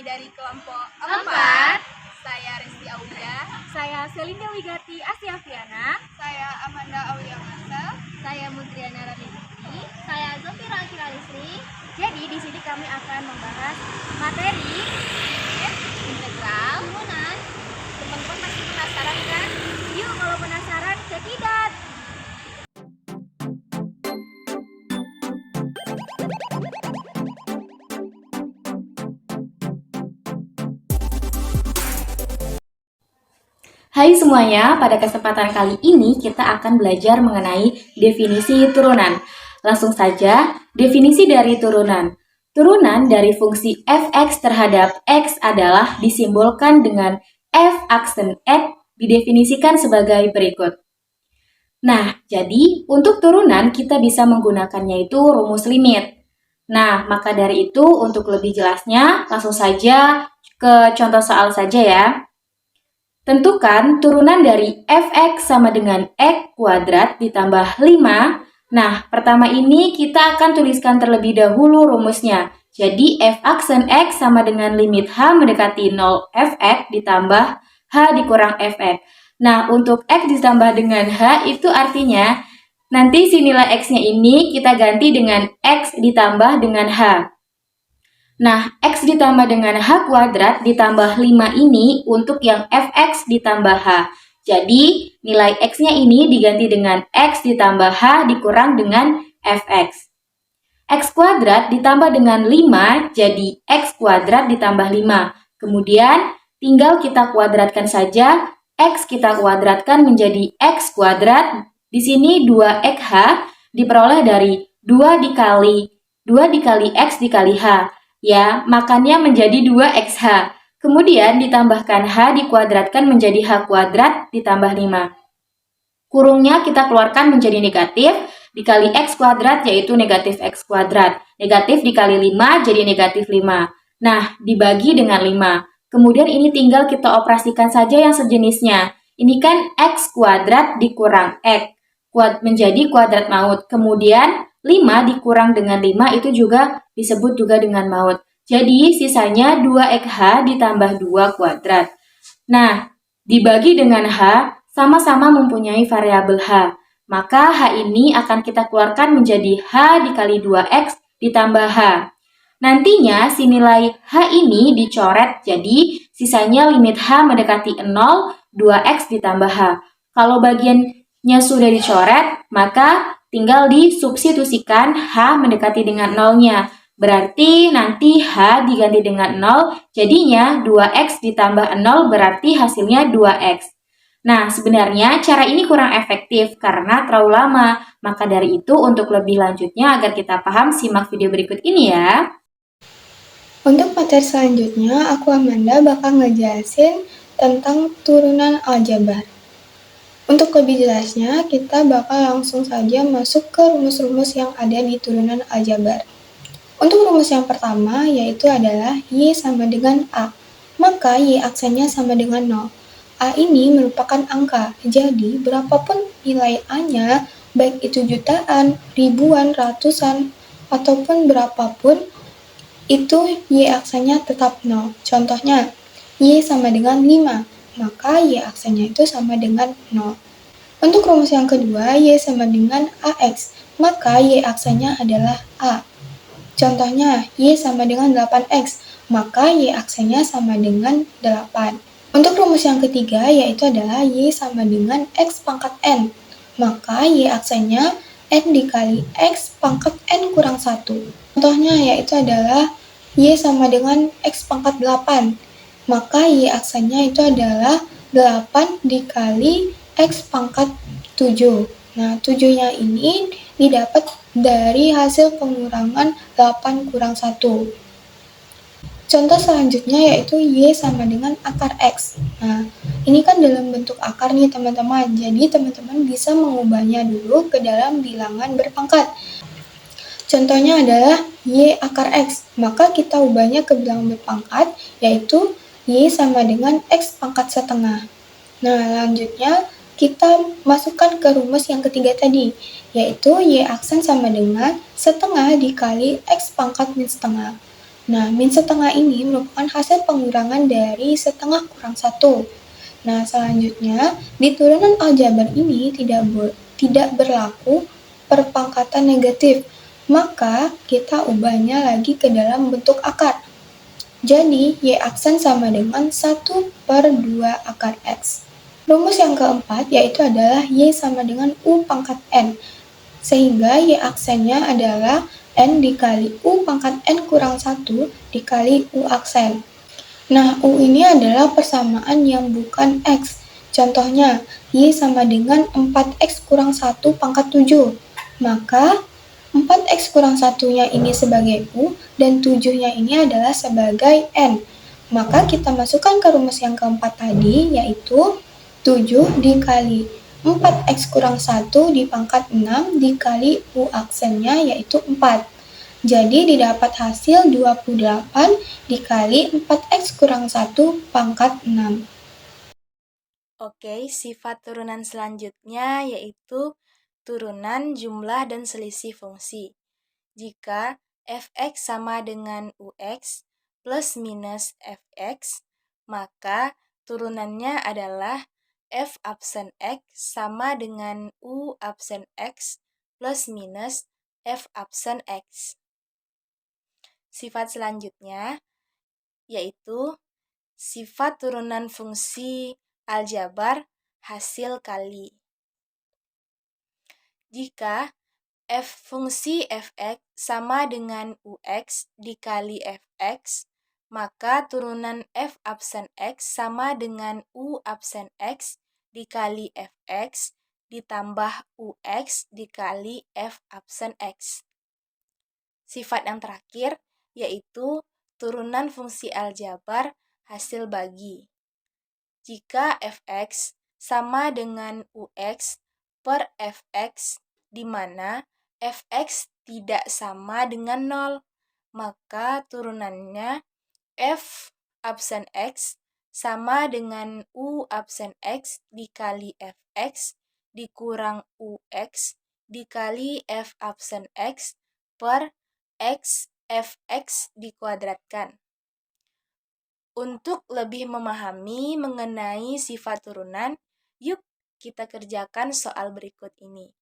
dari kelompok 4. Saya Resti Aulia. Saya Selinda Wigati Asyafiana. Saya Amanda Aulia Marcel. Saya Mudriana Raditri. Saya Zofira Akiralisri. Jadi di sini kami akan membahas materi integral turunan. Teman-teman masih penasaran kan? Yuk kalau penasaran cekidat. Hai semuanya, pada kesempatan kali ini kita akan belajar mengenai definisi turunan. Langsung saja, definisi dari turunan. Turunan dari fungsi f(x) terhadap x adalah disimbolkan dengan f aksen x didefinisikan sebagai berikut. Nah, jadi untuk turunan kita bisa menggunakannya itu rumus limit. Nah, maka dari itu untuk lebih jelasnya langsung saja ke contoh soal saja ya. Tentukan turunan dari f(x) sama dengan x kuadrat ditambah 5. Nah, pertama ini kita akan tuliskan terlebih dahulu rumusnya. Jadi, f aksen x sama dengan limit h mendekati 0 fx ditambah h dikurang fx. Nah, untuk x ditambah dengan h itu artinya nanti si nilai x-nya ini kita ganti dengan x ditambah dengan h. Nah, x ditambah dengan h kuadrat ditambah 5 ini untuk yang fx ditambah h. Jadi, nilai x-nya ini diganti dengan x ditambah h dikurang dengan fx. X kuadrat ditambah dengan 5 jadi x kuadrat ditambah 5. Kemudian, tinggal kita kuadratkan saja. X kita kuadratkan menjadi x kuadrat. Di sini 2xh diperoleh dari 2 dikali x dikali h. Ya, makannya menjadi 2xh. Kemudian ditambahkan h dikuadratkan menjadi h kuadrat ditambah 5. Kurungnya kita keluarkan menjadi negatif, dikali x kuadrat yaitu negatif x kuadrat. Negatif dikali 5 jadi negatif 5. Nah, dibagi dengan 5. Kemudian ini tinggal kita operasikan saja yang sejenisnya. Ini kan x kuadrat dikurang x. Menjadi kuadrat maut. Kemudian 5 dikurang dengan 5 itu juga disebut juga dengan maut. Jadi sisanya 2xh ditambah 2 kuadrat. Nah, dibagi dengan h sama-sama mempunyai variabel h. Maka h ini akan kita keluarkan menjadi h dikali 2x ditambah h. Nantinya si nilai h ini dicoret jadi sisanya limit h mendekati 0, 2x ditambah h. Kalau bagiannya sudah dicoret, maka tinggal disubstitusikan h mendekati dengan 0-nya. Berarti nanti h diganti dengan 0, jadinya 2x ditambah 0 berarti hasilnya 2x. Nah, sebenarnya cara ini kurang efektif karena terlalu lama. Maka dari itu untuk lebih lanjutnya agar kita paham, simak video berikut ini ya. Untuk materi selanjutnya, aku Amanda bakal ngejelasin tentang turunan aljabar. Untuk lebih jelasnya, kita bakal langsung saja masuk ke rumus-rumus yang ada di turunan aljabar. Untuk rumus yang pertama, yaitu adalah Y sama dengan A. Maka Y aksennya sama dengan 0. A ini merupakan angka, jadi berapapun nilai A-nya, baik itu jutaan, ribuan, ratusan, ataupun berapapun, itu Y aksennya tetap 0. Contohnya, Y sama dengan 5. Maka Y aksennya itu sama dengan 0. Untuk rumus yang kedua, Y sama dengan AX, maka Y aksennya adalah A. Contohnya, Y sama dengan 8X, maka Y aksennya sama dengan 8. Untuk rumus yang ketiga, yaitu adalah Y sama dengan X pangkat N, maka Y aksennya N dikali X pangkat N kurang 1. Contohnya yaitu adalah Y sama dengan X pangkat 8, maka Y aksennya itu adalah 8 dikali X pangkat 7. Nah, 7-nya ini didapat dari hasil pengurangan 8 kurang 1. Contoh selanjutnya yaitu Y sama dengan akar X. Nah, ini kan dalam bentuk akar nih teman-teman, jadi teman-teman bisa mengubahnya dulu ke dalam bilangan berpangkat. Contohnya adalah Y akar X, maka kita ubahnya ke bilangan berpangkat, yaitu Y sama dengan X pangkat setengah. Nah, lanjutnya kita masukkan ke rumus yang ketiga tadi, yaitu Y aksen sama dengan setengah dikali X pangkat min setengah. Nah, min setengah ini merupakan hasil pengurangan dari setengah kurang 1. Nah, selanjutnya, di turunan aljabar ini tidak berlaku perpangkatan negatif, maka kita ubahnya lagi ke dalam bentuk akar. Jadi, Y aksen sama dengan 1/2 akar X. Rumus yang keempat yaitu adalah Y sama dengan U pangkat N, sehingga Y aksennya adalah N dikali U pangkat N kurang 1 dikali U aksen. Nah, U ini adalah persamaan yang bukan X. Contohnya, Y sama dengan 4X kurang 1 pangkat 7. Maka, 4X kurang 1-nya ini sebagai U, dan 7-nya ini adalah sebagai N. Maka kita masukkan ke rumus yang keempat tadi, yaitu 7 dikali 4X kurang 1 di pangkat 6 dikali U aksennya, yaitu 4. Jadi didapat hasil 28 dikali 4X kurang 1 pangkat 6. Oke, sifat turunan selanjutnya yaitu turunan jumlah dan selisih fungsi. Jika fx sama dengan ux plus minus fx, maka turunannya adalah f absen x sama dengan u absen x plus minus f absen x. Sifat selanjutnya yaitu sifat turunan fungsi aljabar hasil kali. Jika fungsi fx sama dengan ux dikali fx, maka turunan f absen x sama dengan u absen x dikali fx ditambah ux dikali f absen x. Sifat yang terakhir yaitu turunan fungsi aljabar hasil bagi. Jika fx sama dengan ux per fx, di mana fx tidak sama dengan 0, maka turunannya f absen x sama dengan u absen x dikali fx dikurang ux dikali f absen x per x fx dikuadratkan. Untuk lebih memahami mengenai sifat turunan, yuk kita kerjakan soal berikut ini.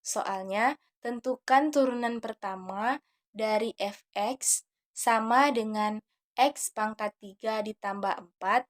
Soalnya, tentukan turunan pertama dari fx sama dengan x pangkat 3 ditambah 4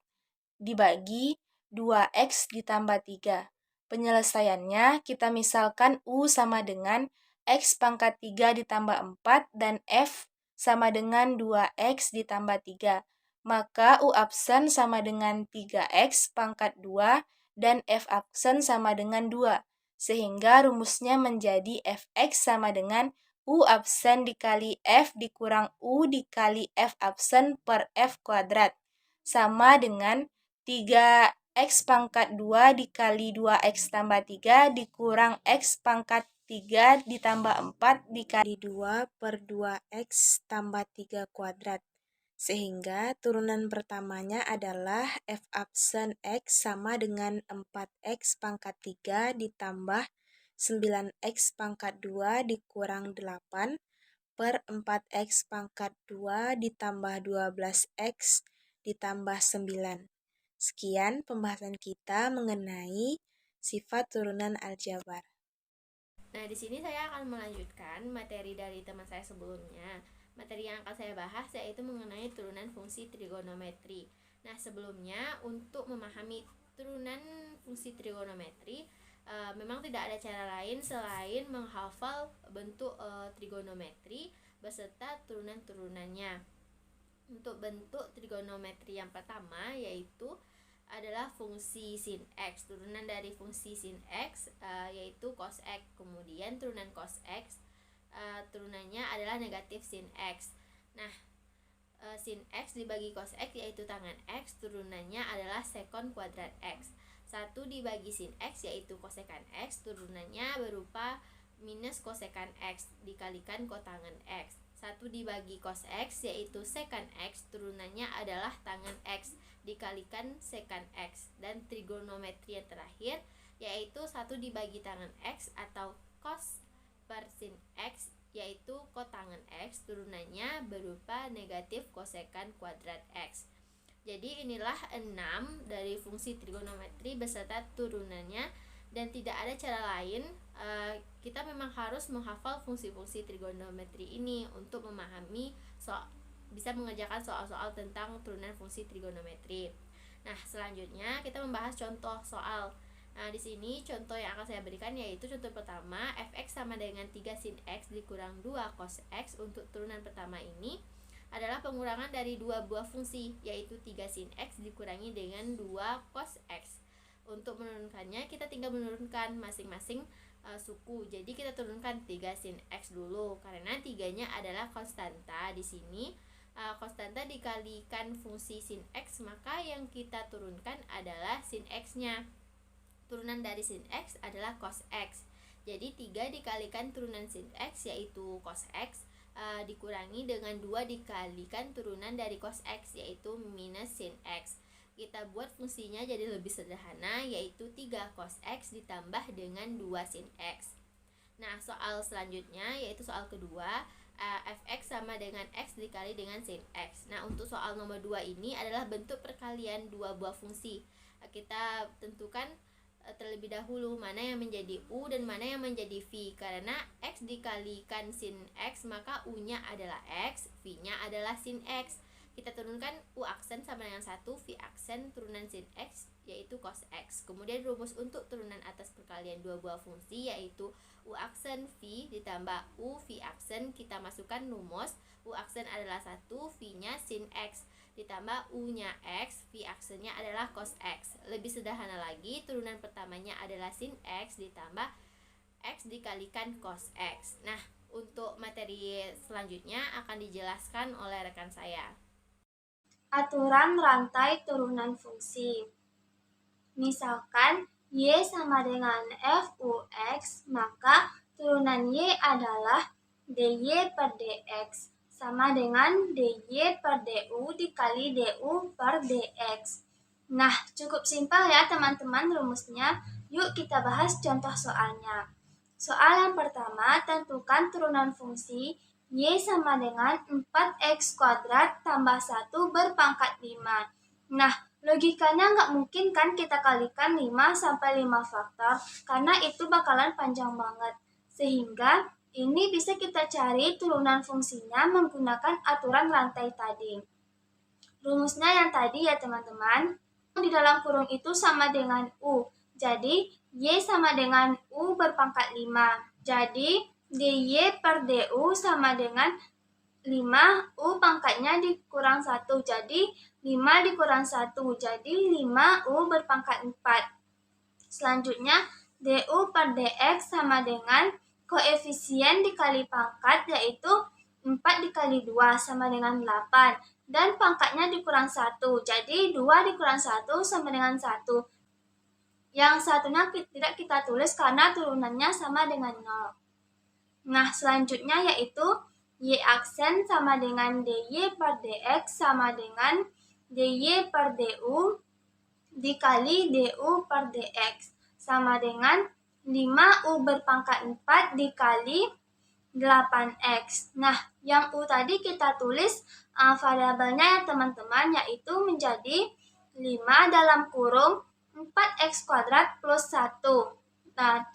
dibagi 2x ditambah 3. Penyelesaiannya kita misalkan U sama dengan X pangkat 3 ditambah 4 dan F sama dengan 2X ditambah 3. Maka U absen sama dengan 3X pangkat 2 dan F absen sama dengan 2. Sehingga rumusnya menjadi Fx sama dengan U absen dikali F dikurang U dikali F absen per F kuadrat. Sama dengan 3x pangkat 2 dikali 2x tambah 3 dikurang x pangkat 3 ditambah 4 dikali 2 per 2x tambah 3 kuadrat. Sehingga turunan pertamanya adalah f absen x sama dengan 4x pangkat 3 ditambah 9x pangkat 2 dikurang 8 per 4x pangkat 2 ditambah 12x ditambah 9. Sekian pembahasan kita mengenai sifat turunan aljabar. Nah, di sini saya akan melanjutkan materi dari teman saya sebelumnya. Materi yang akan saya bahas yaitu mengenai turunan fungsi trigonometri. Nah, sebelumnya untuk memahami turunan fungsi trigonometri, memang tidak ada cara lain selain menghafal bentuk trigonometri beserta turunan-turunannya. Untuk bentuk trigonometri yang pertama yaitu adalah fungsi sin X. Turunan dari fungsi sin X yaitu cos X. Kemudian turunan cos X turunannya adalah negatif sin X. Nah, sin X dibagi cos X yaitu tangan X, turunannya adalah sekon kuadrat X. 1 dibagi sin X yaitu kosekan X, turunannya berupa minus kosekan X dikalikan kotangan X. 1 dibagi cos X yaitu sekan X, turunannya adalah tangan X dikalikan sekan X. Dan trigonometri yang terakhir yaitu 1 dibagi tangan X atau cos per sin X yaitu kotangen X turunannya berupa negatif kosekan kuadrat X. Jadi inilah 6 dari fungsi trigonometri beserta turunannya, dan tidak ada cara lain. Kita memang harus menghafal fungsi-fungsi trigonometri ini untuk memahami bisa mengerjakan soal-soal tentang turunan fungsi trigonometri. Nah, selanjutnya kita membahas contoh soal. Nah, di sini contoh yang akan saya berikan yaitu contoh pertama, fx sama dengan 3 sin x dikurang 2 cos x. Untuk turunan pertama ini adalah pengurangan dari dua buah fungsi, yaitu 3 sin x dikurangi dengan 2 cos x. Untuk menurunkannya kita tinggal menurunkan masing-masing suku. Jadi kita turunkan 3 sin x dulu karena 3-nya adalah konstanta. Di sini konstanta dikalikan fungsi sin x, maka yang kita turunkan adalah sin x-nya. Turunan dari sin x adalah cos x. Jadi 3 dikalikan turunan sin x yaitu cos x dikurangi dengan 2 dikalikan turunan dari cos x yaitu minus sin x. Kita buat fungsinya jadi lebih sederhana, yaitu 3 cos x ditambah dengan 2 sin x. Nah, soal selanjutnya yaitu soal kedua, fx sama dengan x dikali dengan sin x. Nah, untuk soal nomor 2 ini adalah bentuk perkalian dua buah fungsi. Kita tentukan terlebih dahulu mana yang menjadi u dan mana yang menjadi v. Karena x dikalikan sin x, maka u-nya adalah x, v-nya adalah sin x. Kita turunkan u aksen sama dengan 1, v aksen turunan sin x yaitu cos x. Kemudian rumus untuk turunan atas perkalian dua buah fungsi yaitu u aksen v ditambah u v aksen. Kita masukkan rumus, u aksen adalah 1, v-nya sin x ditambah u-nya x, v aksennya adalah cos x. Lebih sederhana lagi, turunan pertamanya adalah sin x ditambah x dikalikan cos x. Nah, untuk materi selanjutnya akan dijelaskan oleh rekan saya. Aturan rantai turunan fungsi. Misalkan y sama dengan f(ux), maka turunan y adalah dy per dx sama dengan dy per du dikali du per dx. Nah, cukup simpel ya teman-teman rumusnya. Yuk kita bahas contoh soalnya. Soal yang pertama, tentukan turunan fungsi y sama dengan 4x kuadrat tambah 1 berpangkat 5. Nah, logikanya nggak mungkin kan kita kalikan 5 sampai 5 faktor, karena itu bakalan panjang banget. Sehingga ini bisa kita cari turunan fungsinya menggunakan aturan rantai tadi. Rumusnya yang tadi ya teman-teman, di dalam kurung itu sama dengan u. Jadi, y sama dengan u berpangkat 5. Jadi, dy per du sama dengan 5, u pangkatnya dikurang 1. Jadi, 5 dikurang 1. Jadi, 5 u berpangkat 4. Selanjutnya, du per dx sama dengan koefisien dikali pangkat, yaitu 4 dikali 2 sama dengan 8. Dan pangkatnya dikurang 1. Jadi 2 dikurang 1 sama dengan 1. Yang satunya tidak kita tulis karena turunannya sama dengan 0. Nah, selanjutnya yaitu y aksen sama dengan dy per dx sama dengan dy per du dikali du per dx sama dengan 5u berpangkat 4 dikali 8x. Nah, yang u tadi kita tulis variabelnya ya teman-teman, yaitu menjadi 5 dalam kurung 4x kuadrat plus 1. Nah,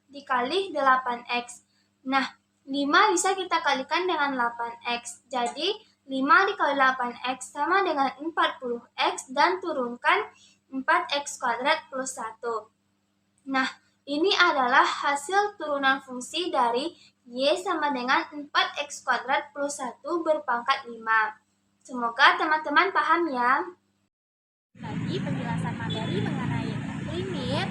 dikali 8x. Nah, 5 bisa kita kalikan dengan 8x. Jadi, 5 dikali 8x sama dengan 40x dan turunkan 4x kuadrat plus 1. Nah, ini adalah hasil turunan fungsi dari y sama dengan 4x kuadrat plus 1 berpangkat 5. Semoga teman-teman paham ya. Bagi penjelasan materi mengenai limit,